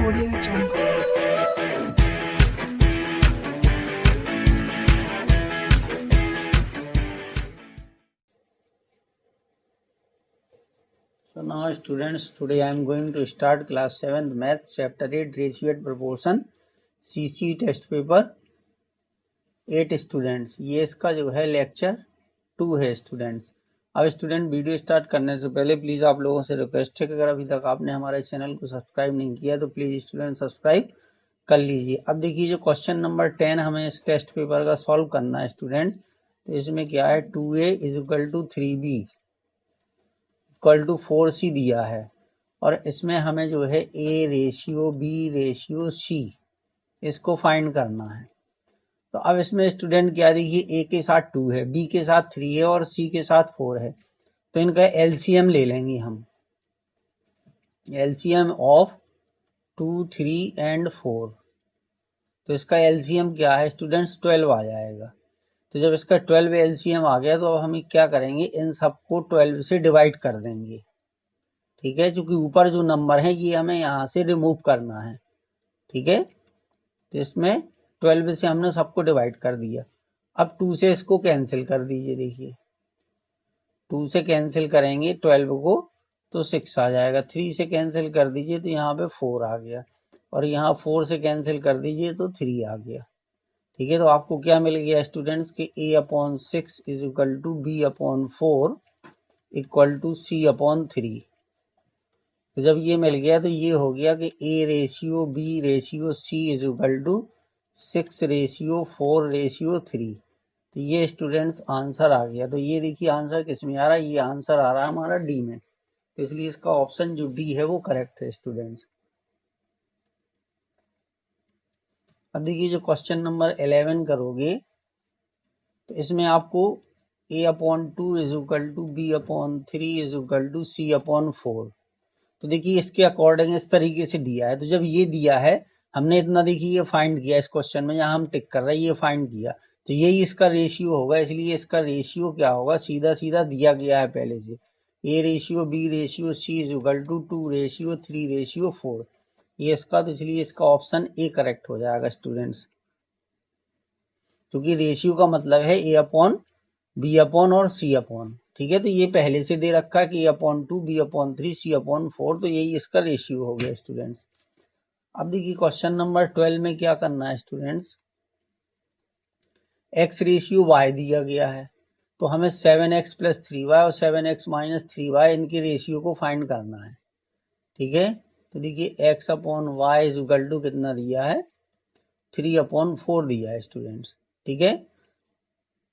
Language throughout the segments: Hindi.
Audio Jungle. So now students, today I am going to start class 7th maths chapter 8 ratio and proportion CC test paper 8 students. ये इसका जो है लेक्चर 2 है स्टूडेंट्स। अब स्टूडेंट वीडियो स्टार्ट करने से पहले प्लीज आप लोगों से रिक्वेस्ट है कि अगर अभी तक आपने हमारे चैनल को सब्सक्राइब नहीं किया तो प्लीज स्टूडेंट सब्सक्राइब कर लीजिए। अब देखिए जो क्वेश्चन नंबर 10 हमें इस टेस्ट पेपर का सॉल्व करना है स्टूडेंट्स। तो इसमें क्या है 2a is equal to 3b equal to 4c दिया है और इसमें हमें जो है a ratio b ratio c इसको फाइंड करना है। तो अब इसमें स्टूडेंट क्या देखिए a के साथ 2 है, b के साथ 3 है और c के साथ 4 है। तो इनका एलसीएम ले लेंगे हम। LCM of 2, 3 and 4। तो इसका एलसीएम क्या है स्टूडेंट्स 12 आ जाएगा। तो जब इसका 12 एलसीएम आ गया तो अब हम क्या करेंगे, इन सबको 12 से डिवाइड कर देंगे। ठीक है, क्योंकि ऊपर जो नंबर है ये हमें यहाँ से रिमूव करना है। ठीक है, तो इसमें 12 से हमने सबको डिवाइड कर दिया। अब 2 से इसको कैंसिल कर दीजिए। देखिए 2 से कैंसिल करेंगे 12 को तो 6 आ जाएगा। 3 से कैंसिल कर दीजिए तो यहाँ पे 4 आ गया और यहाँ 4 से कैंसिल कर दीजिए तो 3 आ गया। ठीक है, तो आपको क्या मिल गया स्टूडेंट्स कि a/6 is equal to b/4 equal to c/3। तो जब ये मिल गया तो ये हो गया कि a ratio b ratio c is equal to 6 ratio 4 ratio 3। तो ये स्टूडेंट्स आंसर आ गया। तो ये देखिए आंसर किस में आ रहा है, ये आंसर आ रहा है हमारा डी में। तो इसलिए इसका ऑप्शन जो डी है वो करेक्ट है स्टूडेंट्स। अब देखिए जो क्वेश्चन नंबर 11 करोगे तो इसमें आपको a/2 is equal to b/3 is equal to c/4। तो देखिए इसके अकॉर्डिंग इस तरीके से दिया है। तो जब ये दिया है हमने इतना देखिए ये फाइंड किया इस क्वेश्चन में, जहां हम टिक कर रहे हैं ये फाइंड किया, तो यही इसका रेशियो होगा। इसलिए इसका रेशियो क्या होगा, सीधा सीधा दिया गया है पहले से, a ratio b ratio c is equal to 2 ratio 3 ratio 4 ये इसका। तो इसलिए इसका ऑप्शन ए करेक्ट हो जाएगा स्टूडेंट्स, क्योंकि रेशियो का मतलब है a/b/ और c/। ठीक है, तो ये पहले से दे रखा है कि a/2 b/3 c/4। तो यही इसका रेशियो हो गया स्टूडेंट्स। अब देखिए क्वेश्चन नंबर 12 में क्या करना है स्टूडेंट्स, x रेशियो y दिया गया है तो हमें 7x प्लस 3y और 7x माइनस 3y इनके रेशियो को फाइंड करना है। ठीक है, तो देखिए x/y इज इक्वल टू कितना दिया है 3/4 दिया है स्टूडेंट्स। ठीक है,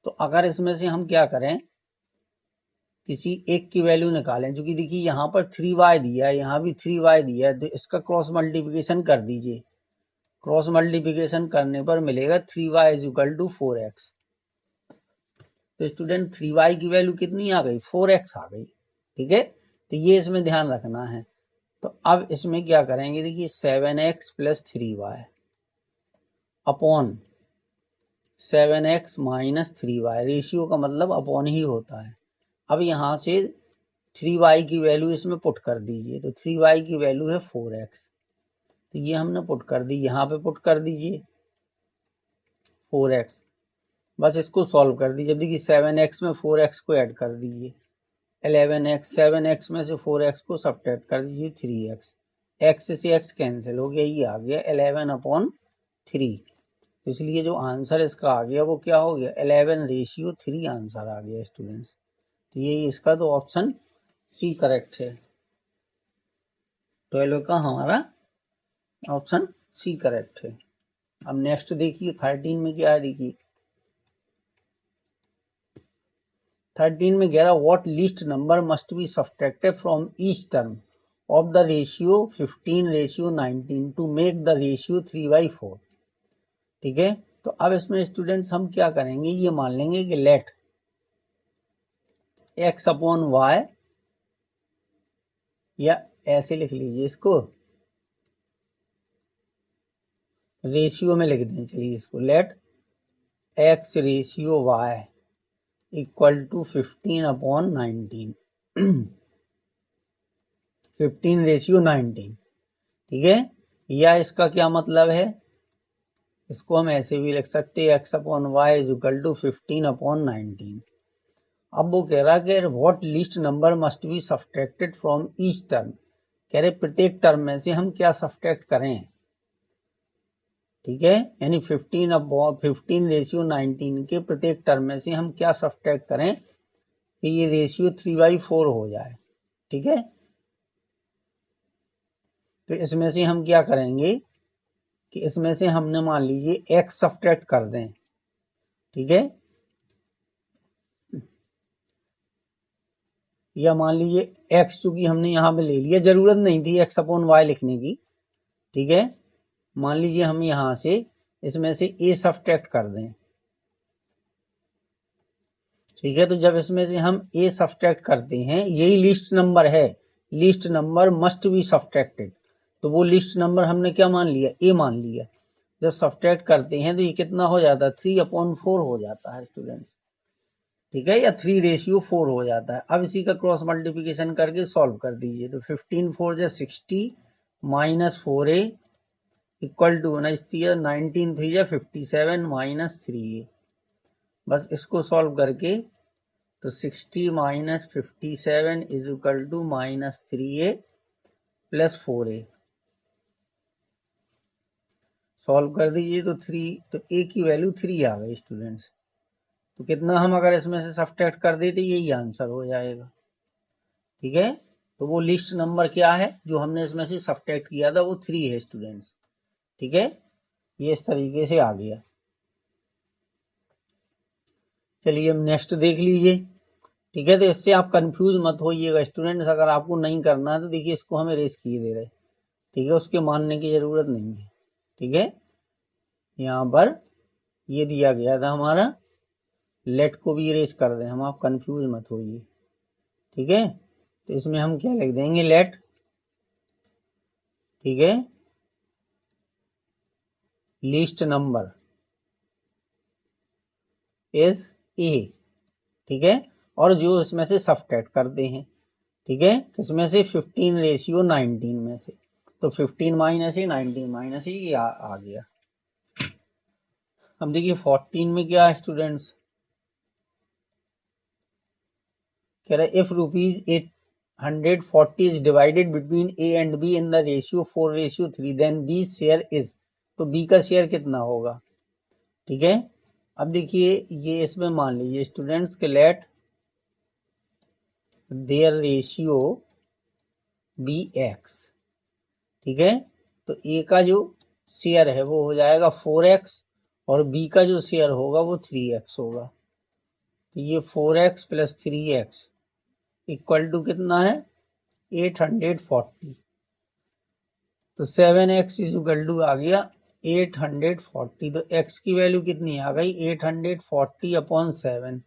तो अगर इसमें से हम क्या करें, किसी एक की वैल्यू निकालें, क्योंकि देखिए यहाँ पर 3y दिया है, यहाँ भी 3y दिया है, तो इसका क्रॉस मल्टीप्लिकेशन कर दीजिए। क्रॉस मल्टीप्लिकेशन करने पर मिलेगा 3y is equal to 4x। तो स्टूडेंट 3y की वैल्यू कितनी आ गई, 4x आ गई। ठीक है, तो ये इसमें ध्यान रखना है। तो अब इसमें क्या करेंगे, देखिए 7x plus 3y upon 7x minus 3y, ratio का मतलब अपॉन ही होता है। अब यहाँ से 3y की वैल्यू इसमें पुट कर दीजिए। तो 3y की वैल्यू है 4x, तो ये हमने पुट कर दी, यहाँ पे पुट कर दीजिए 4x। बस इसको सॉल्व कर दीजिए। देखिए 7x में 4x को ऐड कर दीजिए 11x, 7x में से 4x को सब्ट्रैक्ट कर दीजिए 3x, x से x कैंसिल हो गया, ये आ गया 11/3। तो इसलिए जो आंसर इसका आ गया वो क्या हो गया 11/3 आंसर आ गया स्टूडेंट्स। तो यही इसका तो ऑप्शन सी करेक्ट है। 12 का हमारा ऑप्शन सी करेक्ट है। अब नेक्स्ट देखिए 13 में क्या है, देखिए 13 में कह रहा what least number must be subtracted from each term of the ratio 15:19 to make the ratio 3/4। ठीक है, तो अब इसमें स्टूडेंट्स हम क्या करेंगे, ये मान लेंगे कि लेट x/y, या ऐसे लिख लीजिए इसको, रेशियो में लिख दें, चलिए इसको let x ratio y equal to 15/19 15:19। ठीक है, या इसका क्या मतलब है, इसको हम ऐसे भी लिख सकते हैं x upon Y is equal to 15 upon 19। अब वो कह रहा कि what least number must be subtracted from each term, कह रहे प्रत्येक टर्म में से हम क्या सब्ट्रैक्ट करें, ठीक है, यानी 15 रेशियो 19 के प्रत्येक टर्म में से हम क्या सब्ट्रैक्ट करें कि ये रेशियो 3/4 हो जाए, ठीक है। तो इसमें से हम क्या करेंगे कि इसमें से हमने मान लीजिए x सब्ट्रैक्ट कर दें, ठीक है, या मान लीजिए x चूंकि हमने यहाँ पे ले लिया, जरूरत नहीं थी x अपॉन वाई लिखने की, ठीक है, मान लीजिए हम यहाँ से इसमें से a सब्ट्रैक्ट कर दें, ठीक है। तो जब इसमें से हम a सब्ट्रैक्ट करते हैं, यही लिस्ट नंबर है, list number must be subtracted, तो वो लिस्ट नंबर हमने क्या मान लिया, a मान लिया। जब सब्ट्रैक्ट करते हैं तो ये कितना हो जाता है, 3/4 हो जाता है स्टूडेंट्स, ठीक है, या 3/4 हो जाता है। अब इसी का क्रॉस मल्टीप्लीकेशन करके सॉल्व कर दीजिए, तो 15 4 जा 60 माइनस 4a इक्वल टू 19 3 जा 57 माइनस 3a। बस इसको सॉल्व करके तो 60 minus 57 is equal to minus 3a plus 4a, solve कर दीजिए तो a की वैल्यू 3 आ गई स्टूडेंट्स। तो कितना हम अगर इसमें से सब्ट्रैक्ट कर देते यही आंसर हो जाएगा, ठीक है। तो वो लिस्ट नंबर क्या है जो हमने इसमें से सब्ट्रैक्ट किया था, वो 3 है स्टूडेंट्स, ठीक है। ये इस तरीके से आ गया। चलिए अब नेक्स्ट देख लीजिए, ठीक है। तो इससे आप कंफ्यूज मत होइएगा स्टूडेंट्स, अगर आपको नहीं करना है तो देखिए इसको हम इरेज किए दे रहे, ठीक है, उसके मानने की जरूरत नहीं है, ठीक है। यहाँ पर ये दिया गया था हमारा, लेट को भी इरेज कर दें हम, आप कंफ्यूज मत होइए, ठीक है। तो इसमें हम क्या लिख देंगे, लेट, ठीक है, लिस्ट नंबर इज ए, ठीक है, और जो इसमें से सब्ट्रैक्ट करते हैं, ठीक है, इसमें से 15 रेशियो 19 में से, तो 15 माइनस ए 19 माइनस ए ये आ गया। अब देखिए 14 में क्या है स्टूडेंट्स, कह रहा है if ₹840 is divided between A and B in the ratio 4/3 then B share is, तो बी का शेयर कितना होगा, ठीक है। अब देखिए ये इसमें मान लीजिए स्टूडेंट्स के let their ratio be X, ठीक है। तो ए का जो शेयर है वो हो जाएगा 4x और बी का जो शेयर होगा वो 3x होगा। तो ये 4x plus 3x equal to कितना है 840, तो 7x इज इक्वल टू आ गया 840, तो x की वैल्यू कितनी आ गई 840 अपॉन 7,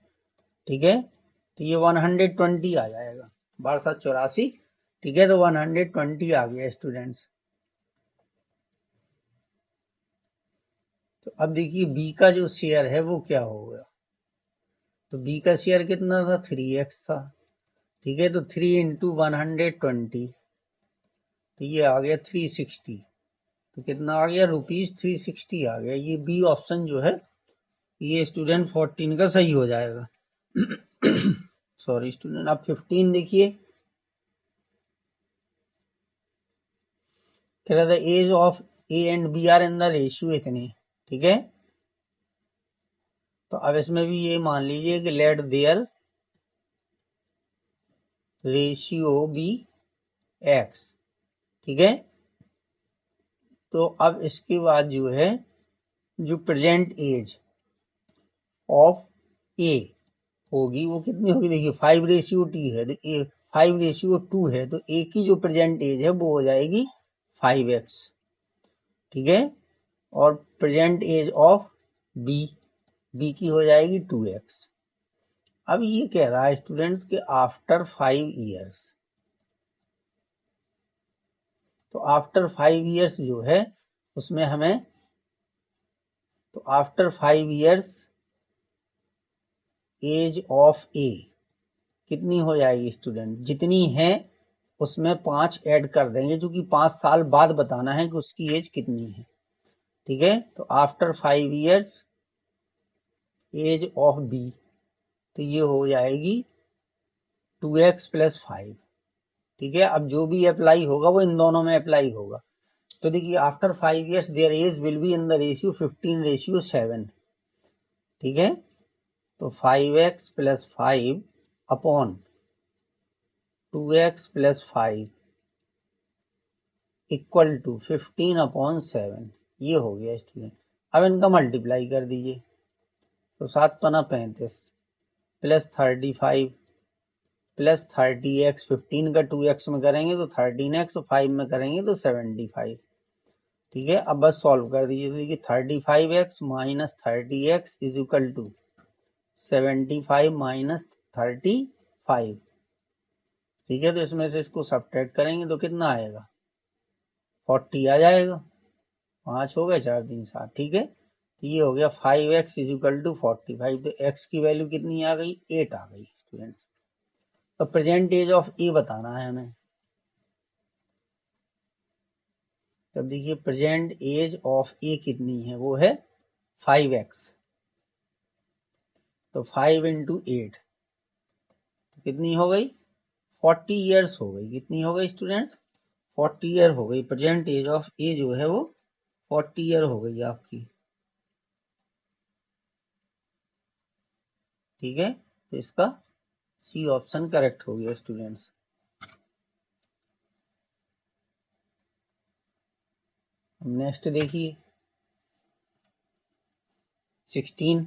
ठीक है। तो ये 120 आ जाएगा, 1284, ठीक है। तो 120 आ गया स्टूडेंट्स। तो अब देखिए बी का जो शेयर है वो क्या होगा, तो बी का शेयर कितना था 3x था, ठीक है। तो 3 इंटू 120, तो ये आ गया 360, तो कितना आ गया ₹360 आ गया। ये बी ऑप्शन जो है ये स्टूडेंट 14 का सही हो जाएगा। सॉरी स्टूडेंट, अब 15 देखिए, कह रहा था age of A and B are in the ratio इतने, ठीक है। तो अब इसमें भी ये मान लीजिए कि let their ratio be X, ठीक है। तो अब इसके बाद जो है जो प्रेजेंट एज ऑफ ए होगी वो कितनी होगी, देखिए 5/T है, तो ए 5/2 है, तो ए की जो प्रेजेंट एज है वो हो जाएगी 5x, ठीक है। और present age of B, B की हो जाएगी 2x। अब ये कह रहा है स्टूडेंट्स के आफ्टर 5 ईयर्स, तो आफ्टर 5 ईयर्स जो है उसमें हमें, तो आफ्टर 5 ईयर्स एज ऑफ ए कितनी हो जाएगी स्टूडेंट, जितनी है उसमें 5 ऐड कर देंगे, क्योंकि 5 साल बाद बताना है कि उसकी एज कितनी है। ठीक है, तो after 5 years age of B, तो ये हो जाएगी 2x प्लस 5। ठीक है, अब जो भी अप्लाई होगा वो इन दोनों में अप्लाई होगा। तो देखिए after 5 years their age will be in the ratio 15:7। ठीक है, तो 5x plus 5 upon 2x plus 5 equal to 15/7, ये हो गया स्टूडेंट। अब इनका मल्टीप्लाई कर दीजिए, तो 7 पना 35 प्लस 35 प्लस 30x, 15 का 2x में करेंगे तो 13x, और 5 में करेंगे तो 75। ठीक है, अब बस सॉल्व कर दीजिए, तो देखिए 35x minus 30x is equal to 75 minus 35। ठीक है, तो इसमें से इसको सब्ट्रैक्ट करेंगे तो कितना आएगा, 40 आ जाएगा। 5 हो गए, 4 3 7। ठीक है, तो ये हो गया 5x इज इक्वल टू 45। तो x की वैल्यू कितनी आ गई, 8 आ गई स्टूडेंट्स। तो प्रेजेंट एज ऑफ ए बताना है हमें। तब देखिए प्रेजेंट एज ऑफ ए कितनी है, वो है 5x। तो 5 इंटू 8 कितनी हो गई, 40 ईयर्स हो गई। कितनी हो गई स्टूडेंट्स, 40 ईयर हो गई। प्रेजेंट एज ऑफ ए जो है वो 40 ईयर हो गई आपकी। ठीक है, तो इसका सी ऑप्शन करेक्ट हो गया स्टूडेंट्स। नेक्स्ट देखिए 16।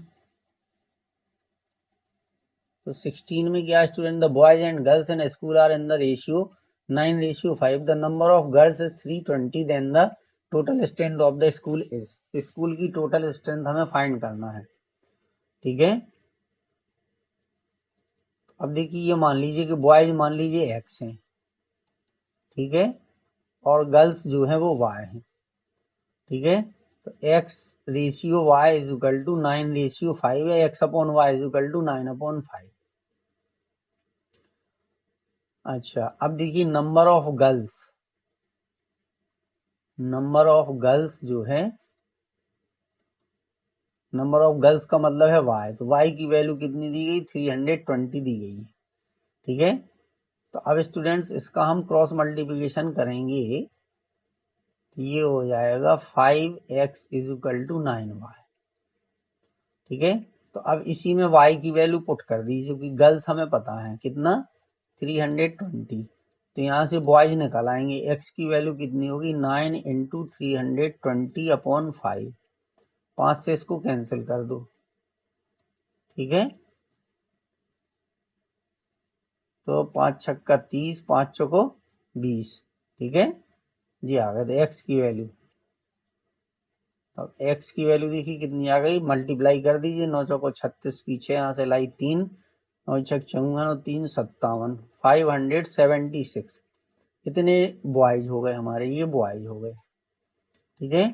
तो 16 में क्या student, the boys and girls in school are in the ratio 9:5। The number of girls is 320, then the total strength of the school is. School की टोटल स्ट्रेंथ हमें फाइंड करना है। ठीक है, अब देखिए ये मान लीजिए कि बॉयज मान लीजिए x हैं। ठीक है, और गर्ल्स जो है वो y है। ठीक है, तो x ratio y is equal to 9:5 है, x upon Y is equal to 9/5। अच्छा, अब देखिए number of girls, number of girls जो है, नंबर ऑफ गर्ल्स का मतलब है y, तो y की वैल्यू कितनी दी गई, 320 दी गई है। ठीक है, तो अब स्टूडेंट्स इसका हम क्रॉस मल्टीप्लिकेशन करेंगे, ये हो जाएगा 5x is equal to 9y। ठीक है, तो अब इसी में y की वैल्यू पुट कर दीजिए, क्योंकि गर्ल्स हमें पता है कितना, 320। तो यहाँ से बॉयज निकल आएंगे, x की वैल्यू कितनी होगी, 9 इंटू 320 अपॉन 5। 5 से इसको कैंसिल कर दो। ठीक है, तो 5 छक्का 30, 5 चौको 20। ठीक है जी, आ गए थे x की वैल्यू। अब x की वैल्यू देखिए कितनी आ गई, मल्टीप्लाई कर दीजिए, 9 चौको 36, पीछे यहाँ से लाई 3, 9 छक 54 और 3 57, 576। इतने बॉयज हो गए हमारे, ये बॉयज हो गए। ठीक है,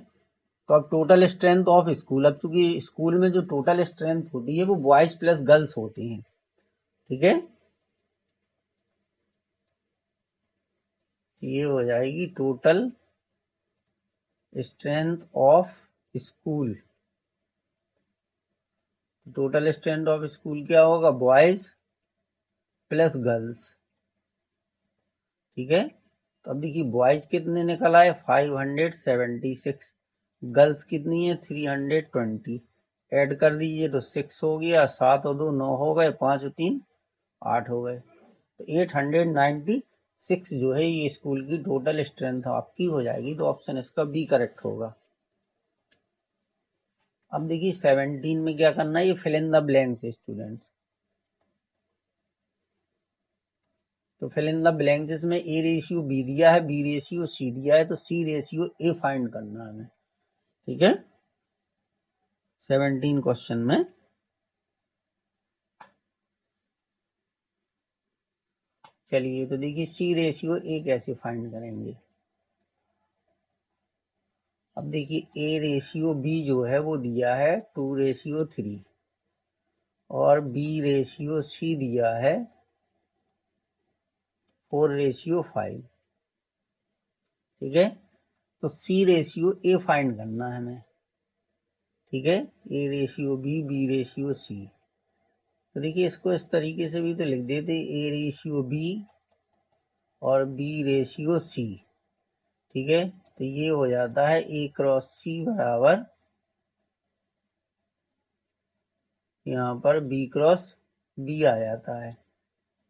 तो अब टोटल स्ट्रेंथ ऑफ स्कूल, अब चूंकि स्कूल में जो टोटल स्ट्रेंथ होती है वो बॉयज प्लस गर्ल्स होती हैं। ठीक है, ये हो जाएगी total strength of school. Total strength of school क्या होगा, बॉयज प्लस गर्ल्स। ठीक है, तो अब देखिए बॉयज कितने निकल आए, 576। गर्ल्स कितनी है, 320। ऐड कर दीजिए तो 6 हो गया, 7 और 2 9 हो गए, 5 और 3 8 हो गए। तो 896 जो है ये स्कूल की टोटल स्ट्रेंथ आपकी हो जाएगी। तो ऑप्शन इसका बी करेक्ट होगा। अब देखिए 17 में क्या करना है, ये fill in the blanks students. तो फिल इन द ब्लैंक्स, इसमें ए रेशियो बी दिया है, बी रेशियो सी दिया है, तो सी रेशियो ए फाइंड करना है हमें। ठीक है, 17 क्वेश्चन में चलिए, तो देखिए सी रेशियो ए कैसे फाइंड करेंगे। अब देखिए ए रेशियो बी जो है वो दिया है 2:3, और बी रेशियो सी दिया है 4:5, ठीक है। तो C/A फाइंड करना है हमें, ठीक है। A/B, B/C। तो देखिए इसको इस तरीके से भी तो लिख देते, A/B और B/C, ठीक है। तो ये हो जाता है A×C बराबर यहाँ पर B×B आ जाता है,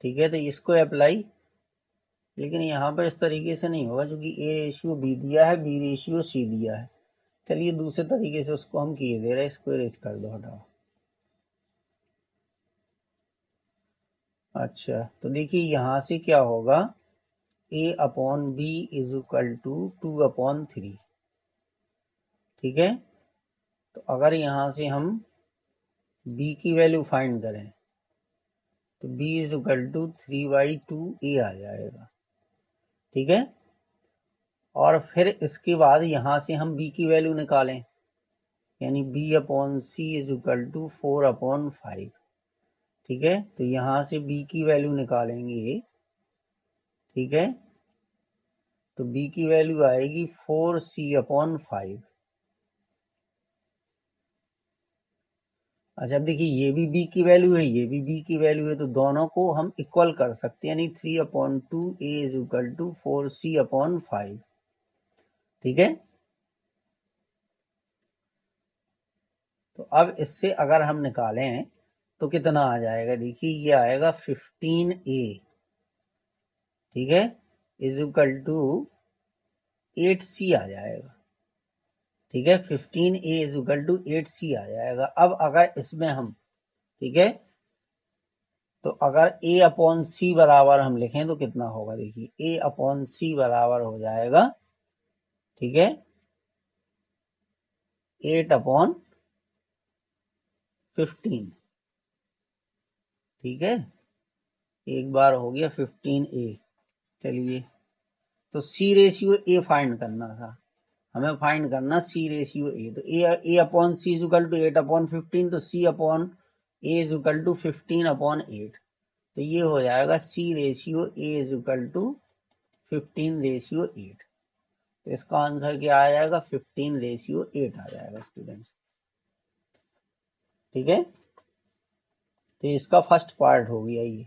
ठीक है। तो इसको अप्लाई, लेकिन यहाँ पर इस तरीके से नहीं होगा क्योंकि A/B दिया है, B/C दिया है। चलिए दूसरे तरीके से उसको हम किए दे रहे हैं, इसको इरेज कर दो, हटाओ। अच्छा, तो देखिए यहाँ से क्या होगा, A/B इज इक्वल टू 2/3, ठीक है। तो अगर यहाँ से हम B की वैल्यू फाइंड करें तो B is equal to 3/2A आ जाएगा, ठीक है। और फिर इसके बाद यहाँ से हम B की वैल्यू निकालें, यानी B/C इज इक्वल टू 4/5, ठीक है। तो यहाँ से B की वैल्यू निकालेंगे, ठीक है। तो B की वैल्यू आएगी 4C/5। अच्छा, अब देखिए ये भी B की वैल्यू है, ये भी B की वैल्यू है, तो दोनों को हम इक्वल कर सकते हैं, यानी 3/2A is equal to 4C/5, ठीक है। तो अब इससे अगर हम निकालें तो कितना आ जाएगा, देखिए ये आएगा 15A, ठीक है, इज इक्वल टू 8C आ जाएगा, ठीक है। 15A is equal to 8C आ जाएगा। अब अगर इसमें हम, ठीक है, तो अगर A/C बराबर हम लिखें तो कितना होगा, देखिए A/C बराबर हो जाएगा, ठीक है, 8/15, ठीक है। एक बार हो गया 15A। चलिए, तो C/A फाइंड करना था हमें, फाइंड करना C/A। तो A/C इज इक्वल टू 8/15, तो C/A इज इक्वल टू 15/8। तो ये हो जाएगा C/A इज इक्वल टू 15/8। तो इसका आंसर क्या आ जाएगा, 15/8 आ जाएगा स्टूडेंट्स, ठीक है। तो इसका फर्स्ट पार्ट हो गया ये।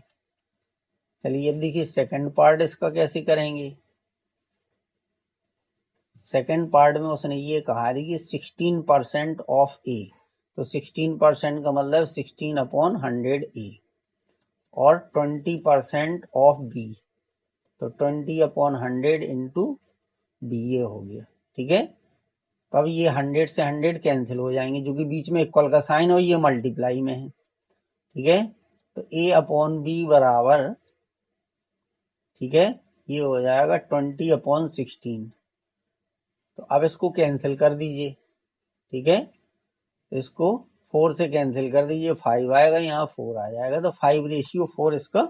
चलिए अब देखिए सेकंड पार्ट इसका कैसे करेंगे। सेकंड पार्ट में उसने ये कहा है कि 16% ऑफ ए, तो 16% का मतलब 16/100A, और 20% ऑफ बी, तो 20/100 इंटू बी, ये हो गया, ठीक है। तो अब ये 100 से 100 कैंसिल हो जाएंगे, जो कि बीच में इक्वल का साइन हो, ये मल्टीप्लाई में है, ठीक है। तो A/B बराबर, ठीक है, ये हो जाएगा 20/16। तो अब इसको कैंसिल कर दीजिए, ठीक है। तो इसको 4 से कैंसिल कर दीजिए, 5 आएगा, यहाँ 4 आ जाएगा, तो 5/4 इसका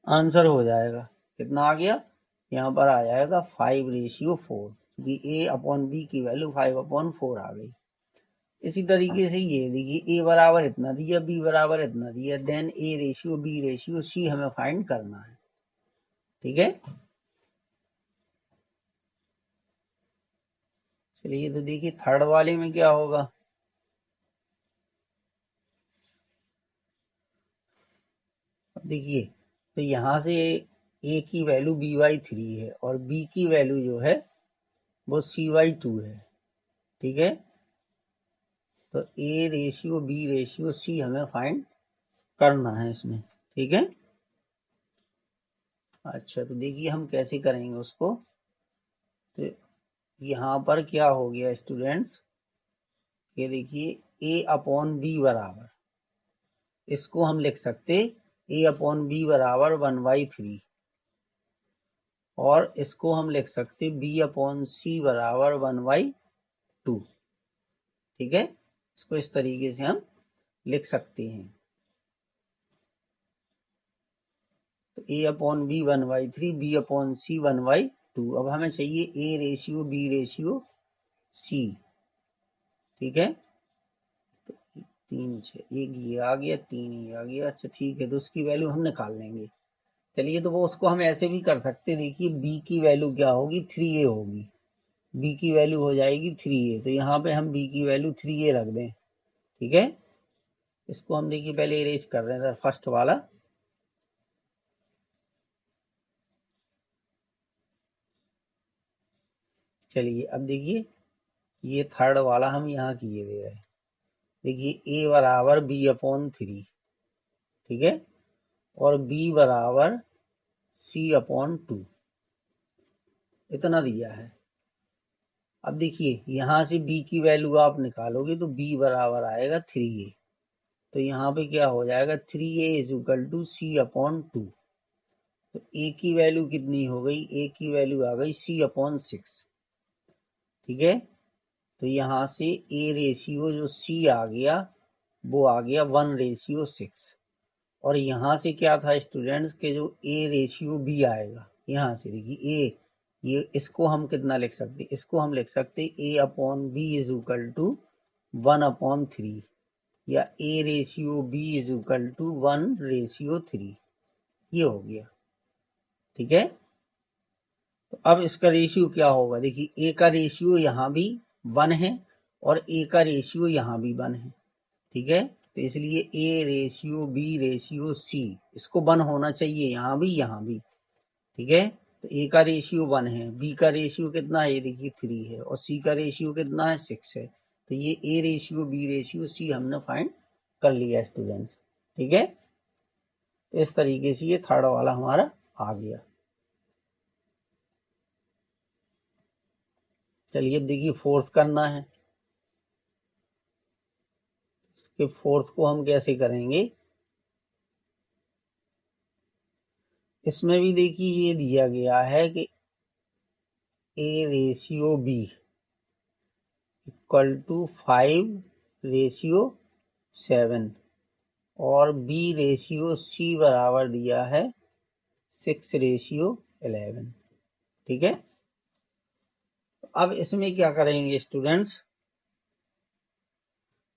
आंसर हो जाएगा। कितना आ गया, यहाँ पर आ जाएगा 5/4, क्योंकि A/B की वैल्यू 5/4 आ गई। इसी तरीके से ये देखिए A बराबर इतना दिया, B बराबर इतना दिया, देन A/B/C हमें फाइंड करना है, ठीक है। चलिए, तो देखिए थर्ड वाले में क्या होगा। देखिए, तो यहाँ से A की वैल्यू B/3 है और B की वैल्यू जो है वो C/2 है, ठीक है। तो A/B/C हमें फाइंड करना है इसमें, ठीक है। अच्छा, तो देखिए हम कैसे करेंगे उसको। तो यहाँ पर क्या हो गया स्टूडेंट्स, ये देखिए A/B बराबर, इसको हम लिख सकते A/B बराबर 1/3, और इसको हम लिख सकते B/C बराबर 1/2, ठीक है। इसको इस तरीके से हम लिख सकते हैं। तो A/B 1/3, B/C 1/2। अब हमें चाहिए A/B/C, ठीक है। तो 3 6 एक ये आ गया, 3 ये आ गया। अच्छा ठीक है, तो उसकी वैल्यू हम निकाल लेंगे, चलिए, तो वो उसको हम ऐसे भी कर सकते, देखिए बी की वैल्यू क्या होगी, 3a होगी, बी की वैल्यू हो जाएगी 3a, तो यहाँ पे हम बी की वैल्यू 3a रख दें, ठीक है। इसको हम देखिए पहले इरेज कर रहे हैं फर्स्ट वाला, चलिए अब देखिए ये थर्ड वाला हम यहाँ किए दे रहे हैं, देखिए a बराबर b अपॉन 3, ठीक है, और b बराबर c अपॉन 2, इतना दिया है। अब देखिए यहाँ से b की वैल्यू आप निकालोगे तो b बराबर आएगा 3a, तो यहाँ पे क्या हो जाएगा, 3a is equal to C upon 2, तो a की वैल्यू कितनी हो गई, a की वैल्यू आ गई c अपॉन 6, ठीक है। तो यहाँ से a रेशियो जो c आ गया वो आ गया 1:6, और यहाँ से क्या था स्टूडेंट्स के जो a रेशियो b आएगा, यहाँ से देखिए a, ये इसको हम कितना लिख सकते, इसको हम लिख सकते a upon b is equal to 1/3, या a ratio b is equal to 1:3, ये हो गया, ठीक है। तो अब इसका रेशियो क्या होगा, देखिए a का रेशियो यहाँ भी 1 है और a का रेशियो यहाँ भी 1 है, ठीक है। तो इसलिए a ratio b ratio c, इसको 1 होना चाहिए यहाँ भी, ठीक है। तो a का रेशियो 1 है, b का रेशियो कितना है, देखिए 3 है, और c का रेशियो कितना है, 6 है, तो ये a ratio b ratio c हमने फाइंड कर लिया स्टूडेंट्स, ठीक है। तो इस तरीके से ये थर्ड वाला हमारा आ गया। चलिए अब देखिए फोर्थ करना है, इसके फोर्थ को हम कैसे करेंगे, इसमें भी देखिए ये दिया गया है कि a ratio b equal to 5:7, और b रेशियो c बराबर दिया है 6:11, ठीक है। अब इसमें क्या करेंगे स्टूडेंट्स,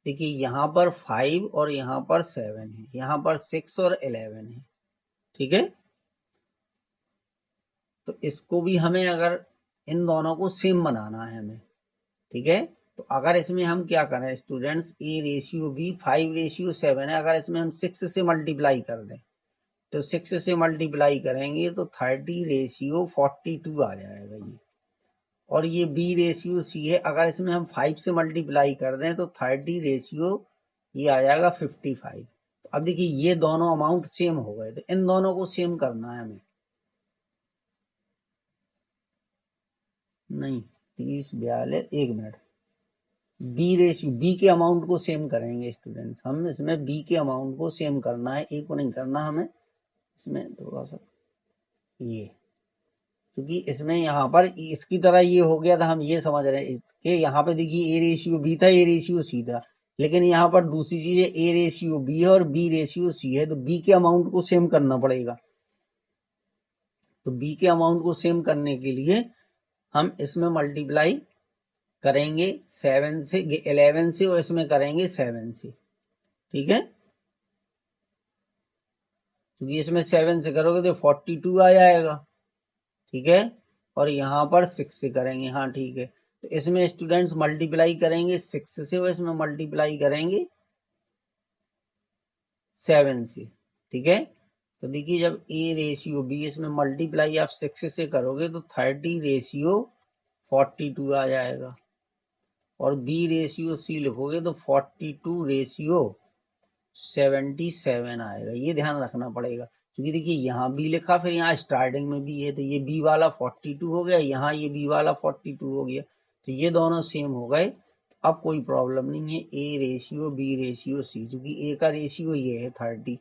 देखिए यहाँ पर 5 और यहाँ पर 7 है, यहाँ पर 6 और 11 है, ठीक है। तो इसको भी हमें अगर इन दोनों को सेम बनाना है हमें, ठीक है। तो अगर इसमें हम क्या करें स्टूडेंट्स, a रेशियो b 5:7 है, अगर इसमें हम 6 से मल्टीप्लाई कर दें, तो 6 से मल्टीप्लाई करेंगे तो 30:42 आ जाएगा ये, और ये b रेशियो c है, अगर इसमें हम 5 से मल्टीप्लाई कर दें तो 30 रेशियो ये आ जाएगा 55। तो अब देखिए ये दोनों अमाउंट सेम हो गए, तो इन दोनों को सेम करना है हमें, नहीं 30 42 1 मिनट, बी रेशियो बी के अमाउंट को सेम करेंगे स्टूडेंट्स, हम इसमें बी के अमाउंट को सेम करना है, ए को नहीं करना हमें, इसमें थोड़ा सा ये, क्योंकि इसमें यहाँ पर इसकी तरह ये हो गया था, हम ये समझ रहे हैं कि यहाँ पे देखिए ए रेशियो बी था, ए रेशियो सी था, लेकिन यहाँ पर दूसरी चीज है, ए रेशियो बी है और बी रेशियो सी है, तो बी के अमाउंट को सेम करना पड़ेगा। तो बी के अमाउंट को सेम करने के लिए हम इसमें मल्टीप्लाई करेंगे 7 से 11 से, और इसमें करेंगे 7 से, ठीक है। क्योंकि इसमें 7 से करोगे तो 42 आ जाएगा, ठीक है, और यहाँ पर 6 से करेंगे, हाँ ठीक है। तो इसमें स्टूडेंट्स मल्टीप्लाई करेंगे 6 से और इसमें मल्टीप्लाई करेंगे 7 से, ठीक है। तो देखिए जब a रेशियो b, इसमें मल्टीप्लाई आप 6 से करोगे तो 30:42 आ जाएगा, और b रेशियो c लिखोगे तो 42:77 आएगा, ये ध्यान रखना पड़ेगा, क्योंकि देखिए यहाँ बी लिखा, फिर यहाँ स्टार्टिंग में बी है, तो ये बी वाला 42 हो गया, यहाँ ये बी वाला 42 हो गया, तो ये दोनों सेम हो गए, अब कोई प्रॉब्लम नहीं है, A ratio B ratio C, क्योंकि ए का रेशियो ये है 30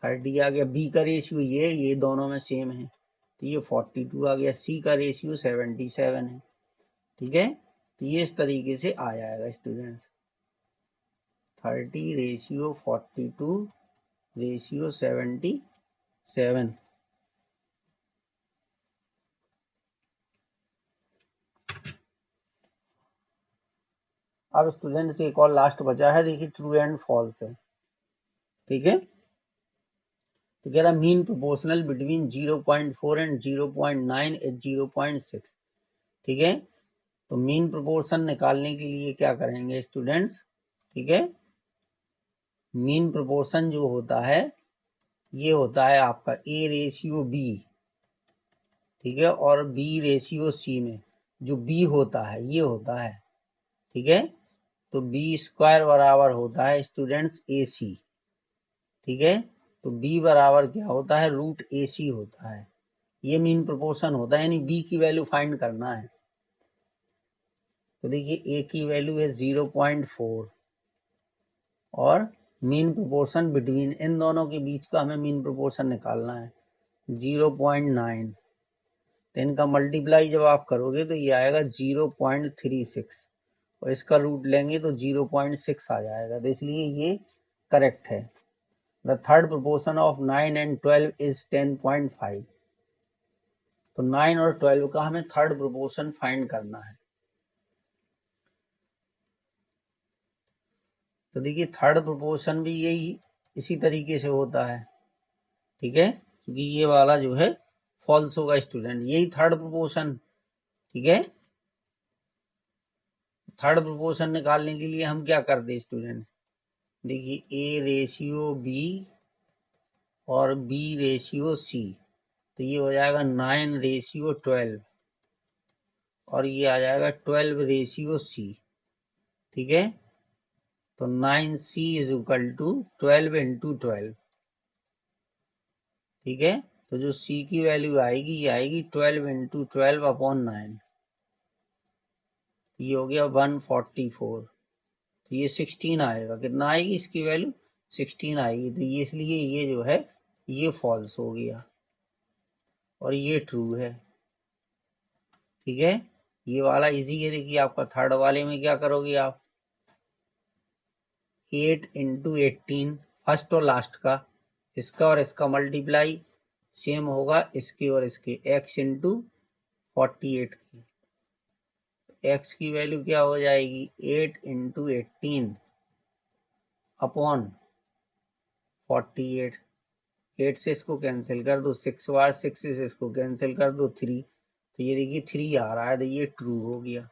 आ गया, बी का रेशियो ये दोनों में सेम है, तो ये 42 आ गया, सी का रेशियो 77 है, ठीक है। तो ये इस तरीके से आ जाएगा स्टूडेंट्स, 30:42:77। अब स्टूडेंट्स एक और लास्ट बचा है, देखिए ट्रू एंड फॉल्स है, ठीक है। तो कह रहा mean proportional between 0.4 and 0.9 is 0.6। ठीक है, तो मीन प्रोपोर्शन निकालने के लिए क्या करेंगे स्टूडेंट्स, ठीक है, मीन प्रोपोर्शन जो होता है ये होता है आपका A रेशियो B, ठीक है, और B रेशियो C में जो B होता है ये होता है, ठीक है, तो B स्क्वायर बराबर होता है स्टूडेंट्स AC, ठीक है, तो B बराबर क्या होता है रूट AC होता है, ये मीन प्रोपोर्शन होता है, यानी B की वैल्यू फाइंड करना है। तो देखिए A की वैल्यू है 0.4 और मीन प्रोपोर्शन बिटवीन इन दोनों के बीच का हमें मीन प्रोपोर्शन निकालना है 0.9, तो इनका मल्टीप्लाई जब आप करोगे तो ये आएगा 0.36 और इसका रूट लेंगे तो 0.6 आ जाएगा, तो इसलिए ये करेक्ट है। The third proportion of 9 and 12 is 10.5। तो 9 और 12 का हमें थर्ड प्रोपोर्शन फाइंड करना है। तो देखिए थर्ड प्रोपोर्शन भी यही इसी तरीके से होता है, ठीक है, क्योंकि ये वाला जो है फॉल्स होगा स्टूडेंट, यही थर्ड प्रोपोर्शन, ठीक है। थर्ड प्रोपोर्शन निकालने के लिए हम क्या करते स्टूडेंट, देखिए A रेशियो B और B रेशियो C, तो ये हो जाएगा 9 रेशियो 12 और ये आ जाएगा 12 रेशियो C, ठीक है, तो 9C is equal to 12 into 12, ठीक है, तो जो C की वैल्यू आएगी ये आएगी 12 इंटू 12 अपॉन 9, ये हो गया 144, तो ये 16 आएगा, कितना आएगी इसकी वैल्यू 16 आएगी, तो ये इसलिए ये जो है ये फॉल्स हो गया और ये ट्रू है, ठीक है। ये वाला इजी है, देखिए आपका थर्ड वाले में क्या करोगे आप 8 इंटू 18 फर्स्ट और लास्ट का, इसका और इसका मल्टीप्लाई सेम होगा इसके और इसके, x इंटू 48 की, x की वैल्यू क्या हो जाएगी 8 इंटू 18 अपॉन 48, 8 से इसको कैंसिल कर दो, 6 बार 6 से इसको कैंसिल कर दो 3, तो ये देखिए 3 आ रहा है, तो ये ट्रू हो गया।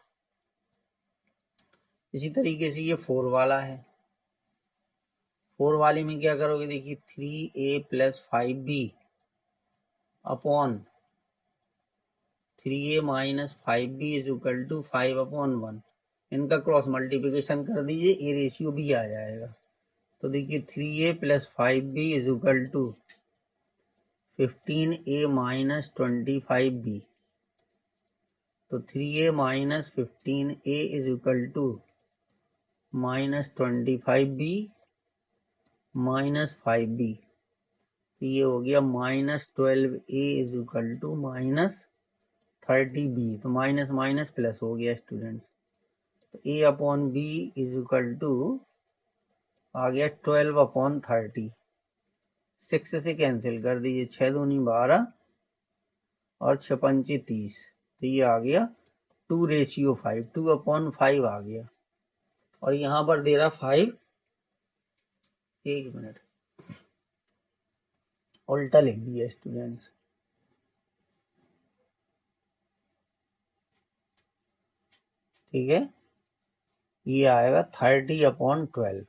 इसी तरीके से ये 4 वाला है, 4 वाले में क्या करोगे देखिए 3a plus 5b upon 3a minus 5b is equal to 5 upon 1, इनका क्रॉस मल्टीप्लिकेशन कर दीजिए, ए रेशियो b आ जाएगा, तो देखिए 3a plus 5b is equal to 15a minus 25b, तो 3a minus 15a is equal to minus 25b minus 5b, तो ये हो गया minus 12a is equal to minus 30b, तो माइनस माइनस प्लस हो गया स्टूडेंट्स, तो a upon b is equal to आ गया 12 अपॉन 30, 6 से कैंसिल कर दीजिए, 6 दूनी 12 और 6 पंचे 30, तो ये आ गया 2 रेशियो 5, 2 अपॉन 5 आ गया, और यहाँ पर दे रहा 5, एक मिनट उल्टा लिख दिया स्टूडेंट्स, ठीक है, ये आएगा 30 अपॉन 12,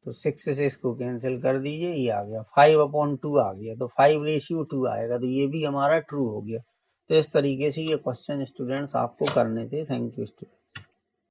तो 6 से इसको कैंसिल कर दीजिए, ये आ गया 5 अपॉन 2 आ गया, तो 5 रेशियो 2 आएगा, तो ये भी हमारा ट्रू हो गया। तो इस तरीके से ये क्वेश्चन स्टूडेंट्स आपको करने थे। Thank you student.